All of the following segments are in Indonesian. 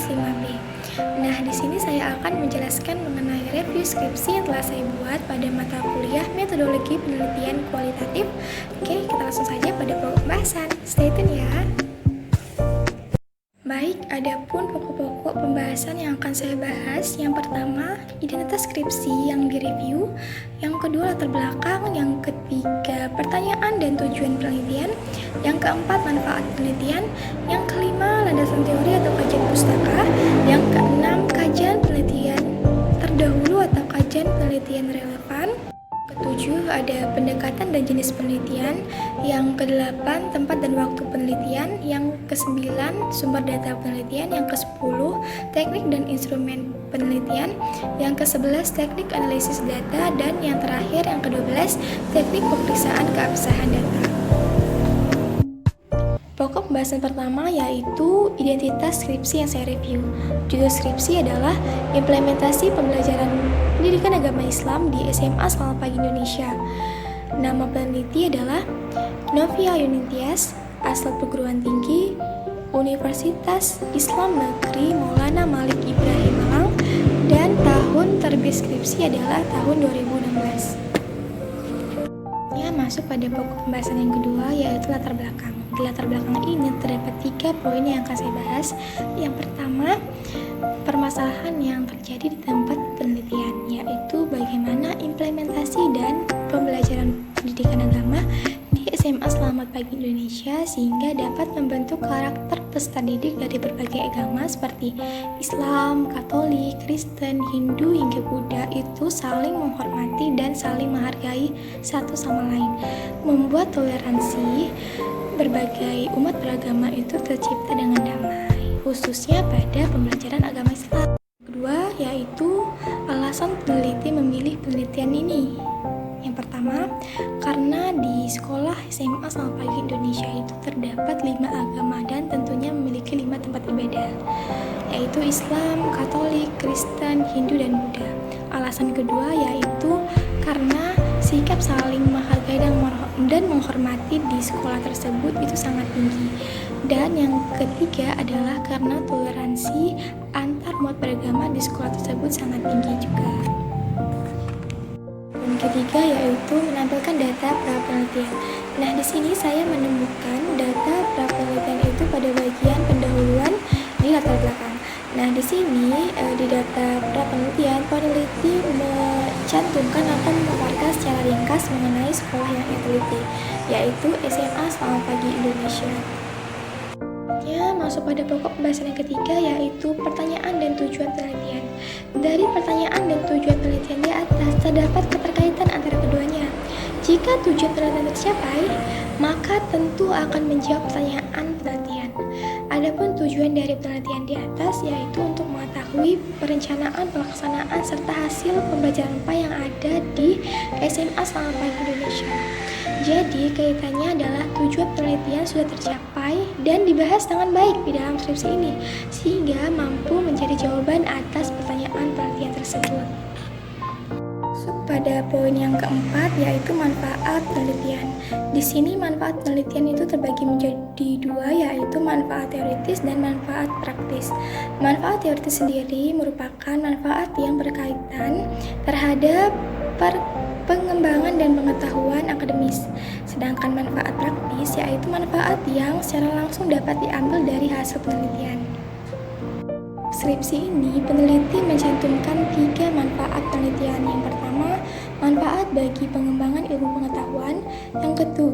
kelas 5B. Nah, di sini saya akan menjelaskan mengenai review skripsi yang telah saya buat pada mata kuliah Metodologi Penelitian Kualitatif. Oke, kita langsung saja pada pokok pembahasan. Stay tune ya. Baik, adapun pokok-pokok pembahasan yang akan saya bahas. Yang pertama, identitas skripsi yang direview. Yang kedua, latar belakang. Yang ketiga, pertanyaan dan tujuan penelitian. Yang keempat, manfaat penelitian. Yang kelima, landasan teori atau kajian pustaka. Yang keenam, kajian penelitian terdahulu atau kajian penelitian relevan. Ketujuh, ada pendekatan dan jenis penelitian. Yang kedelapan, tempat dan waktu penelitian. Yang kesembilan, sumber data penelitian. Yang kesepuluh, teknik dan instrumen penelitian. Yang kesebelas, teknik analisis data. Dan yang terakhir, yang ke-12, teknik pemeriksaan keabsahan data. Pokok pembahasan pertama yaitu identitas skripsi yang saya review. Judul skripsi adalah implementasi pembelajaran pendidikan agama Islam di SMA Selamat Pagi Indonesia. Nama peneliti adalah Novia Yunitias, asal perguruan tinggi Universitas Islam Negeri Maulana Malik Ibrahim Malang, dan tahun terbit skripsi adalah tahun 2016. Masuk pada pokok pembahasan yang kedua yaitu latar belakang. Di latar belakang ini terdapat 3 poin yang akan saya bahas. Yang pertama, permasalahan yang terjadi di tempat penelitian, yaitu bagaimana implementasi dan pembelajaran pendidikan agama di SMA Selamat Pagi Indonesia sehingga dapat membentuk karakter peserta didik dari berbagai agama seperti Islam, Katolik, Kristen, Hindu hingga Buddha itu saling menghormati dan saling menghargai satu sama lain, membuat toleransi berbagai umat beragama itu tercipta dengan damai, khususnya pada pembelajaran agama Islam. Kedua, yaitu alasan peneliti memilih penelitian ini. Yang pertama, karena di sekolah SMA Selamat Pagi Indonesia itu terdapat 5 agama dan tentunya memiliki 5 tempat ibadah, yaitu Islam, Katolik, Kristen, Hindu, dan Buddha. Alasan kedua yaitu karena sikap saling menghargai dan menghormati di sekolah tersebut itu sangat tinggi. Dan yang ketiga adalah karena toleransi antar umat beragama di sekolah tersebut sangat tinggi juga. Dan ketiga yaitu menampilkan data pra-penelitian. Nah, di sini saya menemukan data pra-penelitian itu pada bagian pendahuluan di latar belakang. Nah, di sini di data pra-penelitian, peneliti mencantumkan atau memaparkan secara ringkas mengenai sekolah yang diteliti, yaitu SMA Selamat Pagi Indonesia. Masuk pada pokok pembahasan yang ketiga yaitu pertanyaan dan tujuan penelitian. Dari pertanyaan dan tujuan penelitian di atas terdapat keterkaitan antara keduanya. Jika tujuan penelitian tercapai, maka tentu akan menjawab pertanyaan penelitian. Adapun tujuan dari penelitian di atas yaitu untuk mengetahui perencanaan, pelaksanaan, serta hasil pembelajaran apa yang ada di SMA Selamat Pagi Indonesia. Jadi, kaitannya adalah tujuan penelitian sudah tercapai dan dibahas dengan baik di dalam skripsi ini, sehingga mampu menjadi jawaban atas pertanyaan penelitian tersebut. Pada poin yang keempat yaitu manfaat penelitian. Di sini manfaat penelitian itu terbagi menjadi 2, yaitu manfaat teoritis dan manfaat praktis. Manfaat teoritis sendiri merupakan manfaat yang berkaitan terhadap pengembangan dan pengetahuan akademis. Sedangkan manfaat praktis yaitu manfaat yang secara langsung dapat diambil dari hasil penelitian. Skripsi ini peneliti mencantumkan 3 manfaat penelitian. Yang pertama, manfaat bagi pengembangan ilmu pengetahuan.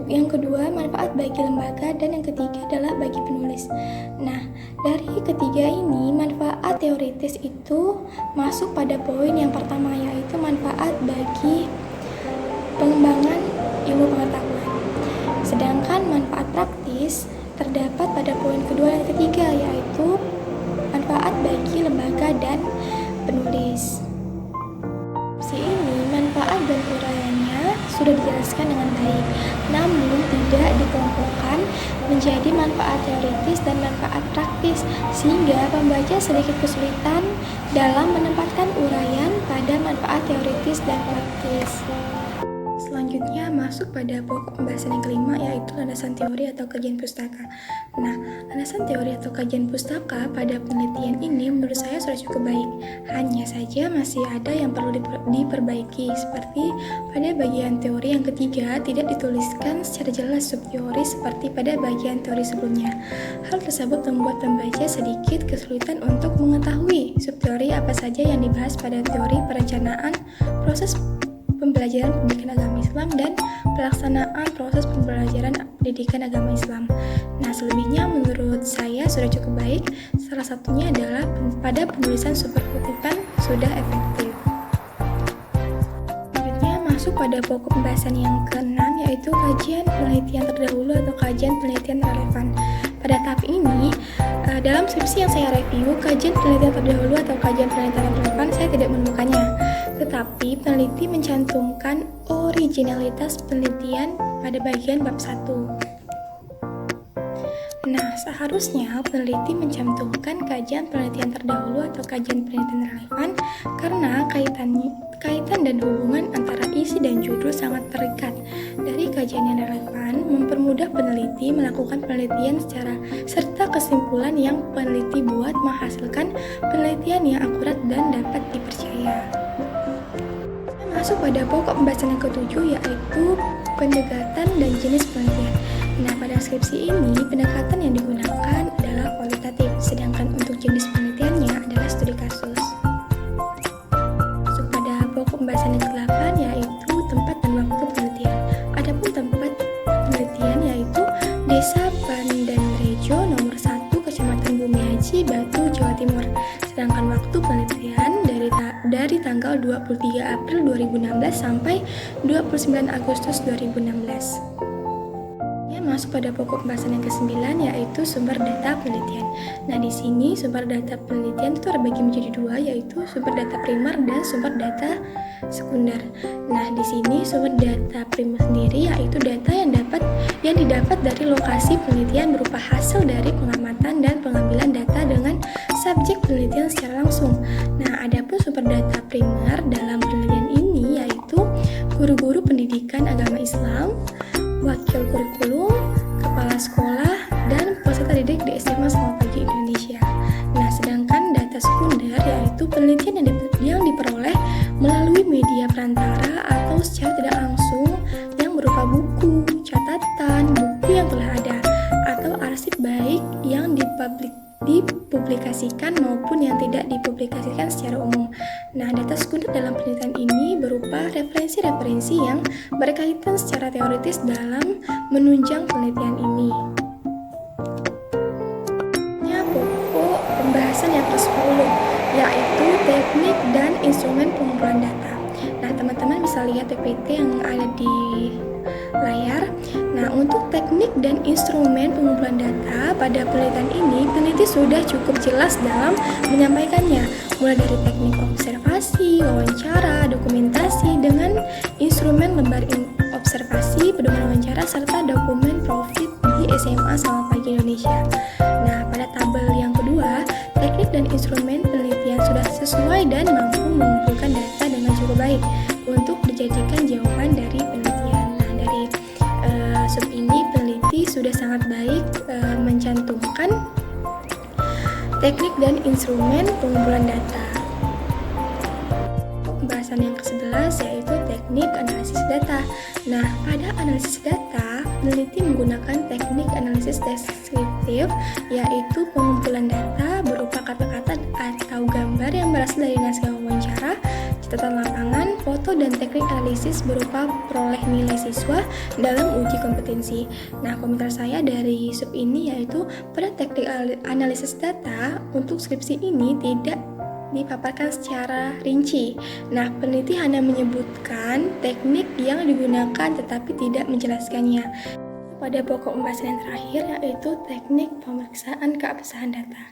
Yang kedua, manfaat bagi lembaga, dan yang ketiga adalah bagi penulis. Nah, dari ketiga ini, manfaat teoritis itu masuk pada poin yang pertama, yaitu manfaat bagi pengembangan ilmu pengetahuan. Sedangkan manfaat praktis terdapat pada poin kedua dan ketiga, yaitu manfaat bagi lembaga dan penulis. Skripsi ini manfaat dan uraiannya sudah dijelaskan dengan baik, namun tidak dikelompokkan menjadi manfaat teoritis dan manfaat praktis, sehingga pembaca sedikit kesulitan dalam menempatkan uraian pada manfaat teoritis dan praktis. Selanjutnya masuk pada pokok pembahasan yang kelima, yaitu landasan teori atau kajian pustaka. Nah, landasan teori atau kajian pustaka pada penelitian ini menurut saya sudah cukup baik. Hanya saja masih ada yang perlu diperbaiki, seperti pada bagian teori yang ketiga tidak dituliskan secara jelas subteori seperti pada bagian teori sebelumnya. Hal tersebut membuat pembaca sedikit kesulitan untuk mengetahui subteori apa saja yang dibahas pada teori perencanaan proses pembelajaran pendidikan agama Islam dan pelaksanaan proses pembelajaran pendidikan agama Islam. Nah, selebihnya menurut saya sudah cukup baik. Salah satunya adalah pada penulisan super kutipan sudah efektif. Selanjutnya masuk pada pokok pembahasan yang keenam, yaitu kajian penelitian terdahulu atau kajian penelitian relevan. Pada tahap ini, dalam skripsi yang saya review, kajian penelitian terdahulu atau kajian penelitian relevan saya tidak menemukannya. Tetapi peneliti mencantumkan originalitas penelitian pada bagian bab 1. Nah, seharusnya peneliti mencantumkan kajian penelitian terdahulu atau kajian penelitian relevan karena kaitan dan hubungan antara isi dan judul sangat terikat. Dari kajian yang relevan mempermudah peneliti melakukan penelitian serta kesimpulan yang peneliti buat menghasilkan penelitian yang akurat dan dapat dipercaya. Masuk pada pokok pembahasan yang ketujuh, yaitu pendekatan dan jenis penelitian. Nah, pada skripsi ini pendekatan yang digunakan adalah kualitatif, sedangkan untuk jenis penelitiannya adalah studi kasus. Masuk pada pokok pembahasan yang ke-8, yaitu tempat dan waktu penelitian. Adapun tempat penelitian yaitu Desa Pandanrejo nomor 1, Kecamatan Bumiaji, Batu, Jawa Timur. Sedangkan waktu penelitian dari tanggal 23 April 2016 sampai 29 Agustus 2016. Masuk pada pokok pembahasan yang ke-9, yaitu sumber data penelitian. Nah, di sini sumber data penelitian itu terbagi menjadi dua, yaitu sumber data primer dan sumber data sekunder. Nah, di sini sumber data primer sendiri yaitu data yang didapat dari lokasi penelitian berupa hasil dari pengamatan dan pengambilan data dengan subjek penelitian secara langsung. Nah, adapun sumber data primer dalam penelitian ini yaitu guru-guru pendidikan agama Islam, wakil kurikulum, kepala sekolah, dan peserta didik di SMA Selamat Pagi Indonesia. Nah, sedangkan data sekunder yaitu penelitian yang diperoleh melalui media perantara atau secara tidak langsung yang berupa buku, catatan, buku yang telah ada, atau arsip baik yang dipublikasikan maupun yang tidak dipublikasikan secara umum. Nah, data sekunder dalam penelitian ini berupa referensi-referensi yang berkaitan secara teoritis dalam menunjang penelitian ini. Pokok pembahasan yang ke-10 yaitu teknik dan instrumen pengumpulan data. Nah, teman-teman bisa lihat PPT yang ada di layar. Nah, untuk teknik dan instrumen pengumpulan data pada penelitian ini, peneliti sudah cukup jelas dalam menyampaikannya, mulai dari teknik observasi, wawancara, dokumentasi dengan instrumen lembar observasi, pedoman wawancara, serta dokumen profit di SMA Selamat Pagi Indonesia. Nah, pada tabel yang kedua, teknik dan instrumen penelitian sudah sesuai dan mampu mengumpulkan data dengan cukup baik untuk dijadikan jawaban dari penelitian. Nah, dari sub ini peneliti sudah sangat baik mencantumkan teknik dan instrumen pengumpulan data. Pembahasan yang ke-11 yaitu teknik analisis data. Nah, pada analisis data, peneliti menggunakan teknik analisis deskriptif, yaitu pengumpulan data berupa kata-kata atau gambar yang berasal dari naskah wawancara, catatan lapangan, foto, dan teknik analisis berupa peroleh nilai siswa dalam uji kompetensi. Nah, komentar saya dari sub ini yaitu pada teknik analisis data untuk skripsi ini tidak dipaparkan secara rinci. Nah, peneliti hanya menyebutkan teknik yang digunakan tetapi tidak menjelaskannya. Pada pokok pembahasan yang terakhir yaitu teknik pemeriksaan keabsahan data.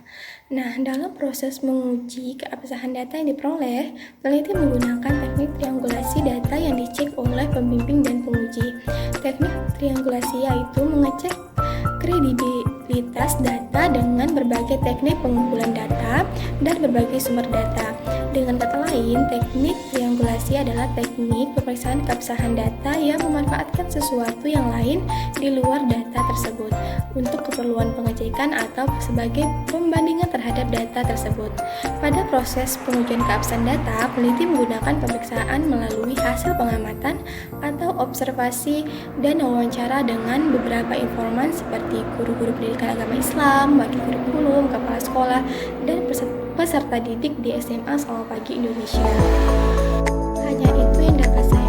Nah, dalam proses menguji keabsahan data yang diperoleh, peneliti menggunakan teknik triangulasi data yang dicek oleh pembimbing dan penguji. Teknik triangulasi yaitu mengecek kredibilitas data dengan berbagai teknik pengumpulan data dan berbagai sumber data. Dengan kata lain, teknik triangulasi adalah teknik pemeriksaan keabsahan data yang memanfaatkan sesuatu yang lain di luar data tersebut untuk keperluan pengecekan atau sebagai pembandingan terhadap data tersebut. Pada proses pengujian keabsahan data, peneliti menggunakan pemeriksaan melalui hasil pengamatan atau observasi dan wawancara dengan beberapa informan seperti guru-guru pendidikan agama Islam, wakil kurikulum, kepala sekolah, dan peserta didik di SMA Selamat Pagi Indonesia. Hanya itu yang dapat saya